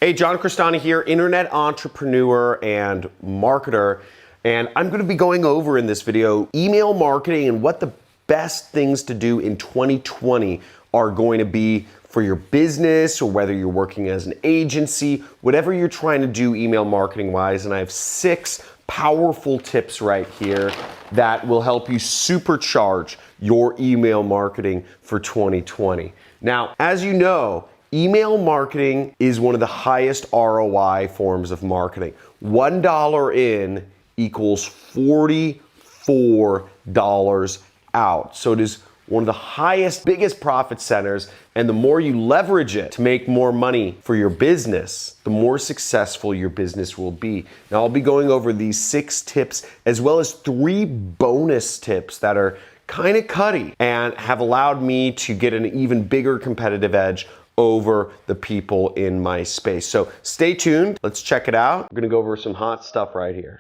Hey, John Crestani here, internet entrepreneur and marketer, and I'm going to be going over in this video email marketing and what the best things to do in 2020 are going to be for your business, or whether you're working as an agency, whatever you're trying to do email marketing wise. And I have 6 powerful tips right here that will help you supercharge your email marketing for 2020. Now, as you know, email marketing is one of the highest ROI forms of marketing. $1 in equals $44 out. So it is one of the highest, biggest profit centers, and the more you leverage it to make more money for your business, the more successful your business will be. Now, I'll be going over these 6 tips as well as 3 bonus tips that are kind of cutty and have allowed me to get an even bigger competitive edge over the people in my space. So stay tuned. Let's check it out. I'm gonna go over some hot stuff right here.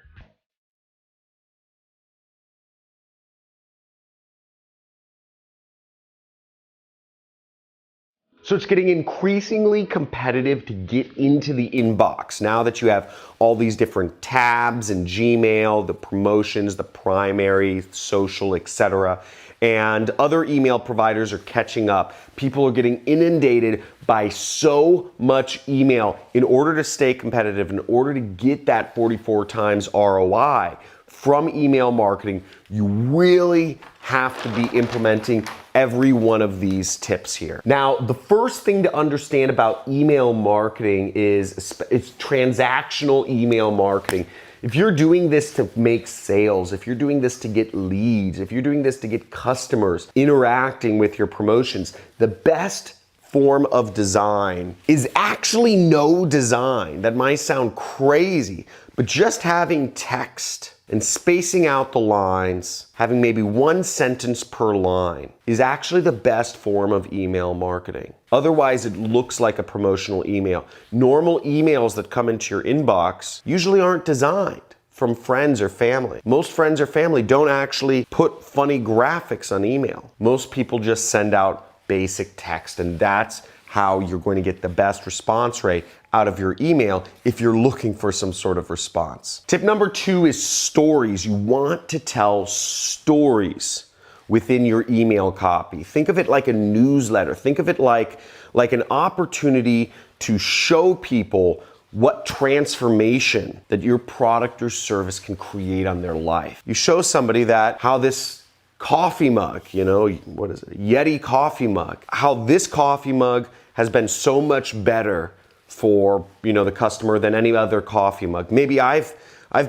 So it's getting increasingly competitive to get into the inbox now that you have all these different tabs in Gmail, the promotions, the primary, social, etc. And other email providers are catching up. People are getting inundated by so much email. In order to stay competitive, in order to get that 44 times ROI from email marketing, you really have to be implementing every one of these tips here. Now, the first thing to understand about email marketing is it's transactional email marketing. If you're doing this to make sales, if you're doing this to get leads, if you're doing this to get customers interacting with your promotions, the best form of design is actually no design. That might sound crazy, but just having text and spacing out the lines, having maybe 1 sentence per line, is actually the best form of email marketing. Otherwise, it looks like a promotional email. Normal emails that come into your inbox usually aren't designed from friends or family. Most friends or family don't actually put funny graphics on email. Most people just send out basic text, and that's how you're going to get the best response rate out of your email if you're looking for some sort of response. Tip number 2 is stories. You want to tell stories within your email copy. Think of it like a newsletter. Think of it like an opportunity to show people what transformation that your product or service can create on their life. You show somebody that how this coffee mug, what is it? Yeti coffee mug. How this coffee mug has been so much better for, the customer than any other coffee mug. Maybe I've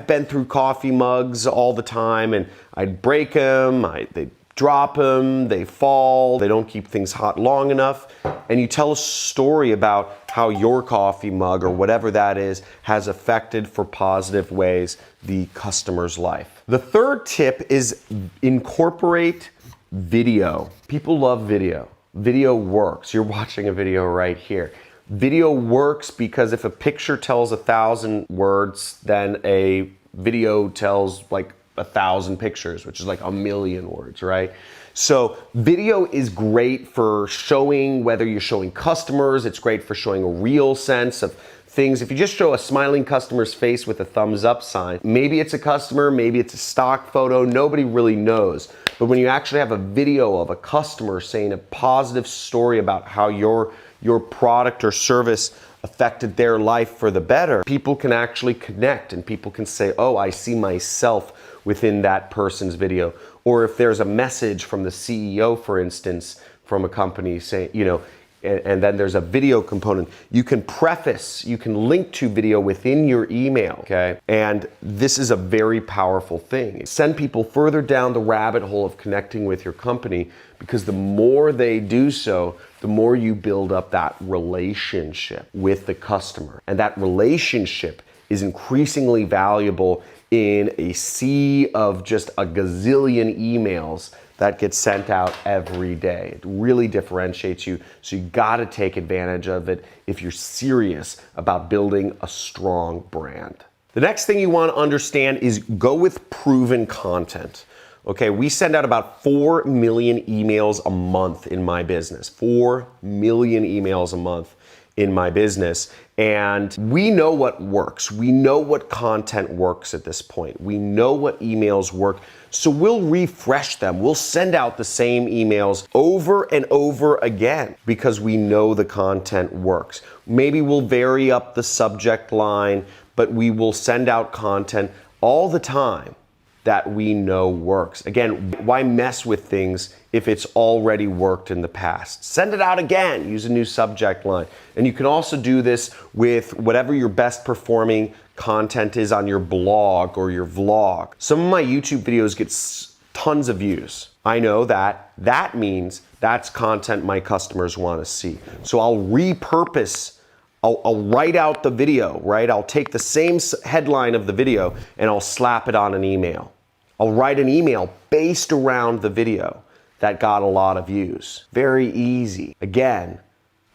been through coffee mugs all the time, and I'd break them, they drop them, they fall, they don't keep things hot long enough. And you tell a story about how your coffee mug or whatever that is has affected for positive ways the customer's life. The third tip is incorporate video. People love video. Video works. You're watching a video right here. Video works because if a picture tells 1,000 words, then a video tells like 1,000 pictures, which is like 1,000,000 words, right? So video is great for showing, whether you're showing customers, it's great for showing a real sense of things. If you just show a smiling customer's face with a thumbs up sign, maybe it's a customer, maybe it's a stock photo, nobody really knows. But when you actually have a video of a customer saying a positive story about how your product or service affected their life for the better, people can actually connect and people can say, oh, I see myself within that person's video. Or if there's a message from the CEO, for instance, from a company saying, and then there's a video component, you can link to video within your email, okay? And this is a very powerful thing. Send people further down the rabbit hole of connecting with your company, because the more they do so, the more you build up that relationship with the customer. And that relationship is increasingly valuable in a sea of just a gazillion emails that gets sent out every day. It really differentiates you, so you gotta take advantage of it if you're serious about building a strong brand. The next thing you wanna understand is go with proven content. Okay, we send out about 4 million emails a month in my business. 4 million emails a month. in my business. And we know what works. We know what content works at this point. We know what emails work. So we'll refresh them. We'll send out the same emails over and over again because we know the content works. Maybe we'll vary up the subject line, but we will send out content all the time that we know works. Again, why mess with things if it's already worked in the past? Send it out again, use a new subject line. And you can also do this with whatever your best performing content is on your blog or your vlog. Some of my YouTube videos get tons of views. I know that means that's content my customers want to see. So I'll repurpose, I'll write out the video, right? I'll take the same headline of the video and I'll slap it on an email. I'll write an email based around the video that got a lot of views. Very easy. Again,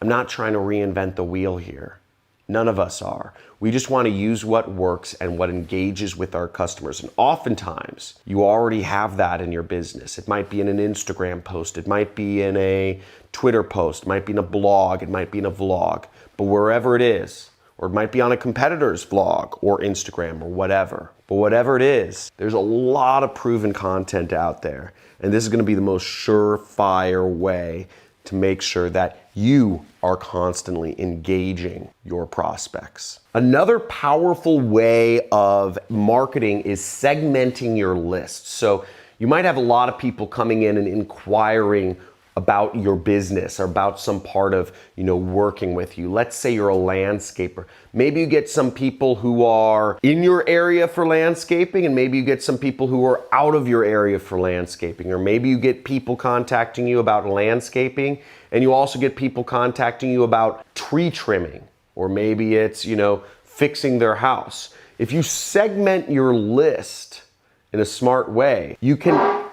I'm not trying to reinvent the wheel here. None of us are. We just want to use what works and what engages with our customers. And oftentimes, you already have that in your business. It might be in an Instagram post. It might be in a Twitter post. It might be in a blog. It might be in a vlog. But wherever it is, or it might be on a competitor's vlog or Instagram or whatever. But whatever it is, there's a lot of proven content out there. And this is going to be the most surefire way to make sure that you are constantly engaging your prospects. Another powerful way of marketing is segmenting your list. So you might have a lot of people coming in and inquiring about your business or about some part of, working with you. Let's say you're a landscaper. Maybe you get some people who are in your area for landscaping, and maybe you get some people who are out of your area for landscaping, or maybe you get people contacting you about landscaping, and you also get people contacting you about tree trimming, or maybe it's, fixing their house. If you segment your list in a smart way, you can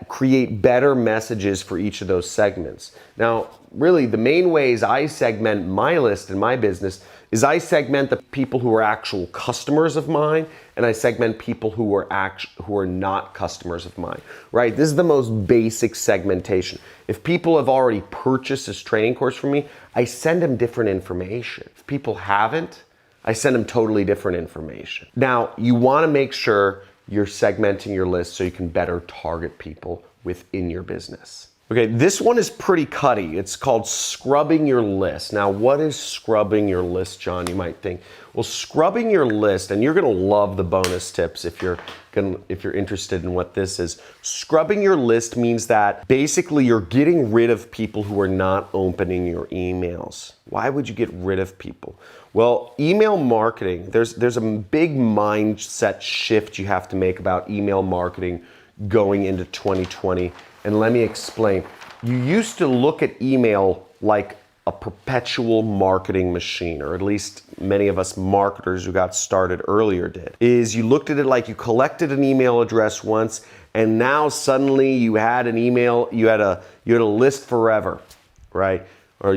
create better messages for each of those segments. Now, really, the main ways I segment my list in my business is I segment the people who are actual customers of mine, and I segment people who are not customers of mine, right? This is the most basic segmentation. If people have already purchased this training course from me, I send them different information. If people haven't, I send them totally different information. Now, you want to make sure you're segmenting your list so you can better target people within your business. Okay, this one is pretty cutty. It's called scrubbing your list. Now, what is scrubbing your list, John? You might think. Well, scrubbing your list, and you're gonna love the bonus tips if you're interested in what this is. Scrubbing your list means that basically you're getting rid of people who are not opening your emails. Why would you get rid of people? Well, email marketing, there's a big mindset shift you have to make about email marketing going into 2020. And let me explain. You used to look at email like a perpetual marketing machine, or at least many of us marketers who got started earlier did. Is you looked at it like you collected an email address once, and now suddenly you had an email, you had a list forever, right? Or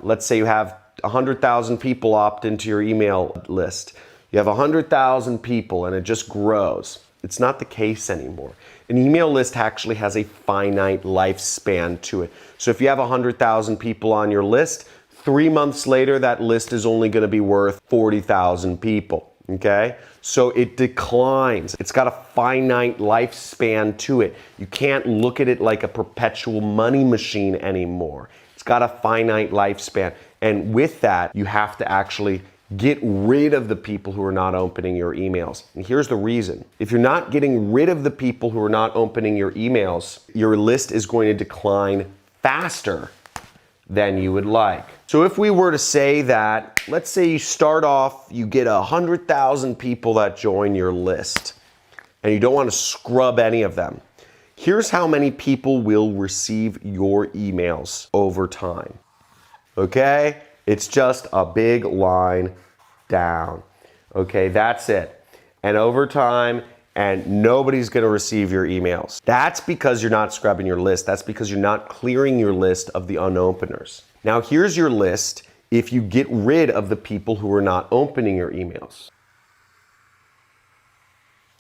let's say you have 100,000 people opt into your email list. You have 100,000 people and it just grows. It's not the case anymore. An email list actually has a finite lifespan to it. So if you have 100,000 people on your list, 3 months later, that list is only going to be worth 40,000 people. Okay? So it declines. It's got a finite lifespan to it. You can't look at it like a perpetual money machine anymore. It's got a finite lifespan. And with that, you have to actually get rid of the people who are not opening your emails. And here's the reason. If you're not getting rid of the people who are not opening your emails, your list is going to decline faster than you would like. So if we were to say that, let's say you start off, you get 100,000 people that join your list, and you don't want to scrub any of them. Here's how many people will receive your emails over time. Okay? It's just a big line down. Okay, that's it. And over time, and nobody's gonna receive your emails. That's because you're not scrubbing your list. That's because you're not clearing your list of the unopeners. Now here's your list if you get rid of the people who are not opening your emails.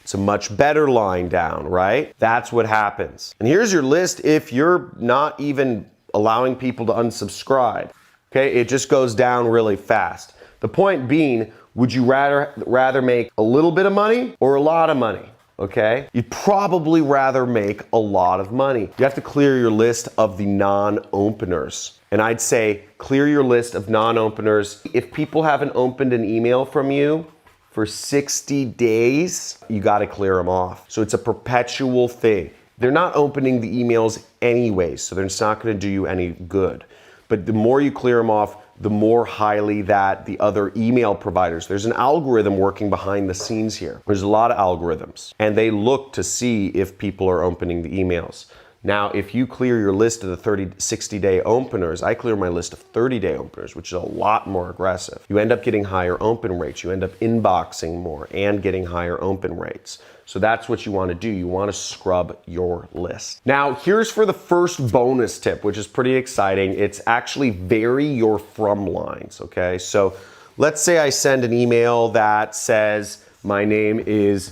It's a much better line down, right? That's what happens. And here's your list if you're not even allowing people to unsubscribe. Okay, it just goes down really fast. The point being, would you rather make a little bit of money or a lot of money? Okay, you'd probably rather make a lot of money. You have to clear your list of the non-openers. And I'd say clear your list of non-openers. If people haven't opened an email from you for 60 days, you got to clear them off. So it's a perpetual thing. They're not opening the emails anyways, so they're just not going to do you any good. But the more you clear them off, the more highly that the other email providers, there's an algorithm working behind the scenes here. There's a lot of algorithms, and they look to see if people are opening the emails. Now, if you clear your list of the 60-day openers, I clear my list of 30-day openers, which is a lot more aggressive. You end up getting higher open rates. You end up inboxing more and getting higher open rates. So that's what you want to do. You want to scrub your list. Now, here's for the first bonus tip, which is pretty exciting. It's actually vary your from lines, okay? So let's say I send an email that says, my name is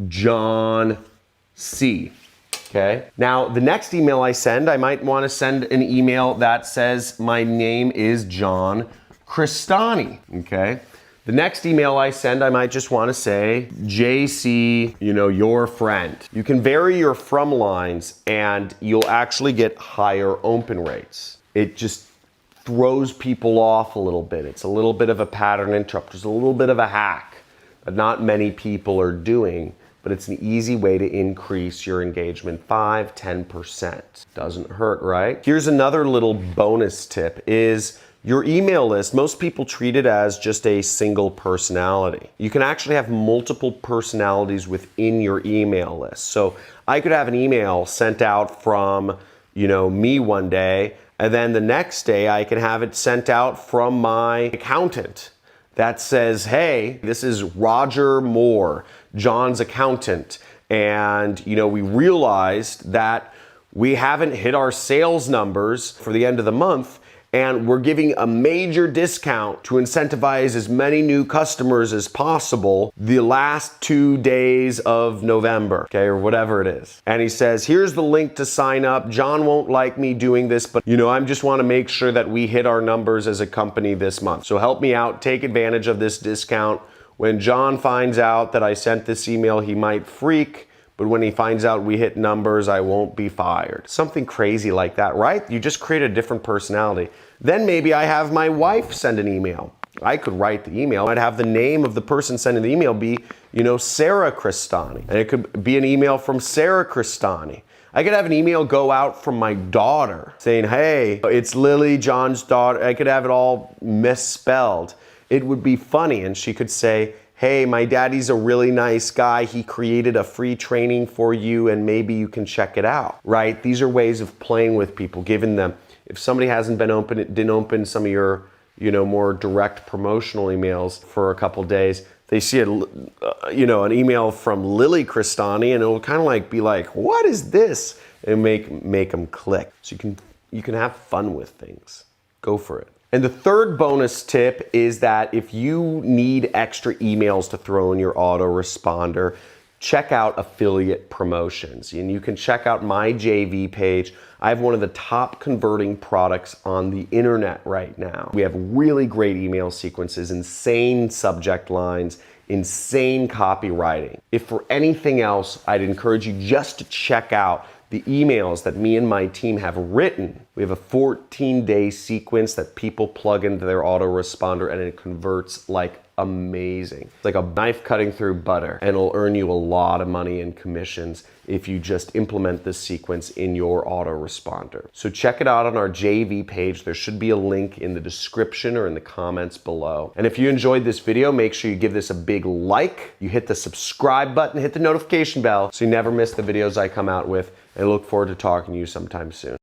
John C. Okay. Now, the next email I send, I might want to send an email that says, my name is John Crestani. Okay. The next email I send, I might just want to say, JC, your friend. You can vary your from lines and you'll actually get higher open rates. It just throws people off a little bit. It's a little bit of a pattern interrupt. It's a little bit of a hack that not many people are doing, but it's an easy way to increase your engagement 5-10%. Doesn't hurt, right? Here's another little bonus tip is your email list. Most people treat it as just a single personality. You can actually have multiple personalities within your email list. So I could have an email sent out from, me one day, and then the next day I can have it sent out from my accountant that says, hey, this is Roger Moore, John's accountant. And, we realized that we haven't hit our sales numbers for the end of the month, and we're giving a major discount to incentivize as many new customers as possible the last 2 days of November, okay, or whatever it is. And he says, here's the link to sign up. John won't like me doing this, but I just want to make sure that we hit our numbers as a company this month. So help me out, take advantage of this discount. When John finds out that I sent this email, he might freak. But when he finds out we hit numbers, I won't be fired. Something crazy like that, right? You just create a different personality. Then maybe I have my wife send an email. I could write the email. I'd have the name of the person sending the email be, Sarah Crestani. And it could be an email from Sarah Crestani. I could have an email go out from my daughter saying, hey, it's Lily, John's daughter. I could have it all misspelled. It would be funny. And she could say, hey, my daddy's a really nice guy. He created a free training for you and maybe you can check it out, right? These are ways of playing with people, giving them, if somebody didn't open some of your, more direct promotional emails for a couple days, they see an email from Lily Crestani and it'll kind of be like, what is this? And make them click. So you can have fun with things. Go for it. And the third bonus tip is that if you need extra emails to throw in your autoresponder, check out affiliate promotions. And you can check out my JV page. I have one of the top converting products on the internet right now. We have really great email sequences, insane subject lines, insane copywriting. If for anything else, I'd encourage you just to check out the emails that me and my team have written. We have a 14-day sequence that people plug into their autoresponder and it converts like amazing. It's like a knife cutting through butter, and it'll earn you a lot of money in commissions if you just implement this sequence in your autoresponder. So check it out on our JV page. There should be a link in the description or in the comments below. And if you enjoyed this video, make sure you give this a big like. You hit the subscribe button, hit the notification bell so you never miss the videos I come out with. And I look forward to talking to you sometime soon.